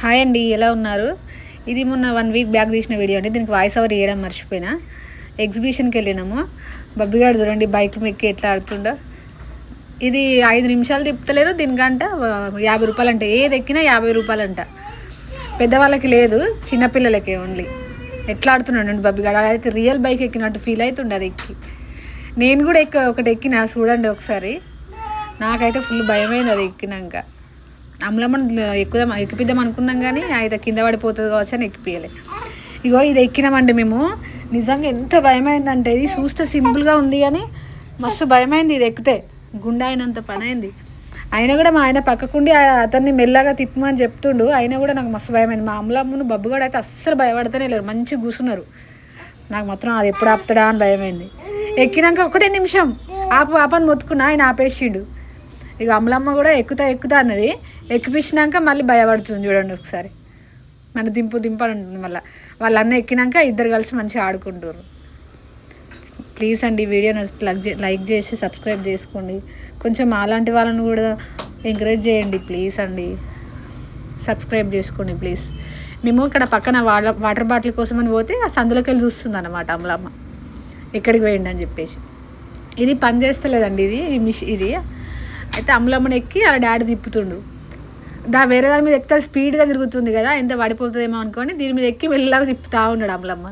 Hi అండి, ఎలా ఉన్నారు? ఇది మొన్న 1 వీక్ బ్యాక్ తీసిన వీడియో అండి. దీనికి వాయిస్ ఓవర్ ఇవ్వడం మర్చిపోయినా. ఎగ్జిబిషన్కి వెళ్ళినాము. బబ్బిగాడు చూడండి బైక్ ఎక్కి ఎట్లా ఆడుతుండో. ఇది 5 నిమిషాలు తిప్పుతలేరు. దీనికంట 50 రూపాయలు అంట. ఏది ఎక్కినా 50 రూపాయలు అంట. పెద్దవాళ్ళకి లేదు, చిన్నపిల్లలకే ఓన్లీ. ఎట్లా ఆడుతున్నాడు బబ్బిగాడు. అదైతే రియల్ బైక్ ఎక్కినట్టు ఫీల్ అవుతుండే అది ఎక్కి. నేను కూడా ఒకటి ఎక్కినా, చూడండి ఒకసారి. నాకైతే ఫుల్ భయమైంది అది ఎక్కినాక. అమలమ్మని ఎక్కిపిద్దాం అనుకున్నాం కానీ అయితే కింద పడిపోతుంది కావచ్చు అని ఎక్కిపియలే. ఇగో ఇది ఎక్కినామండి మేము. నిజంగా ఎంత భయమైందంటే, ఇది చూస్తే సింపుల్గా ఉంది కానీ మస్తు భయమైంది. ఇది ఎక్కితే గుండె అయినంత పని అయింది. అయినా కూడా మా ఆయన పక్కకుండి అతన్ని మెల్లగా తిప్పమని చెప్తుండు. అయినా కూడా నాకు మస్తు భయమైంది. మా అమలమ్మను బబ్బుగాడు అయితే అస్సలు భయపడతానే లేరు, మంచిగా కూర్చున్నారు. నాకు మాత్రం అది ఎప్పుడు ఆపుతాడా అని భయమైంది. ఎక్కినాక 1 నిమిషం ఆపని మొత్తుకున్నా, ఆయన ఆపేసిండు. ఇక అమలమ్మ కూడా ఎక్కుతా అన్నది. ఎక్కిపించినాక మళ్ళీ భయపడుతుంది చూడండి ఒకసారి. నన్ను దింపు అని ఉంటుంది. మళ్ళీ వాళ్ళన్న ఎక్కినాక ఇద్దరు కలిసి మంచిగా ఆడుకుంటారు. ప్లీజ్ అండి, వీడియో లైక్ చేసి సబ్స్క్రైబ్ చేసుకోండి. కొంచెం అలాంటి వాళ్ళని కూడా ఎంకరేజ్ చేయండి ప్లీజ్ అండి. సబ్స్క్రైబ్ చేసుకోండి ప్లీజ్. మేము ఇక్కడ పక్కన వాటర్ బాటిల్ కోసం అని పోతే ఆ సందులోకి వెళ్ళి చూస్తుంది అన్నమాట అమలమ్మ, ఎక్కడికి పోయిండి అని చెప్పేసి. ఇది పని చేస్తలేదండి, ఇది అయితే అమలమ్మని ఎక్కి అలా డాడీ తిప్పుతుండు. వేరే దాని మీద ఎక్కితే స్పీడ్గా తిరుగుతుంది కదా, ఎంత పడిపోతుందేమో అనుకొని దీని మీద ఎక్కి మెల్లగా తిప్పుతూ ఉన్నాడు అమలమ్మ.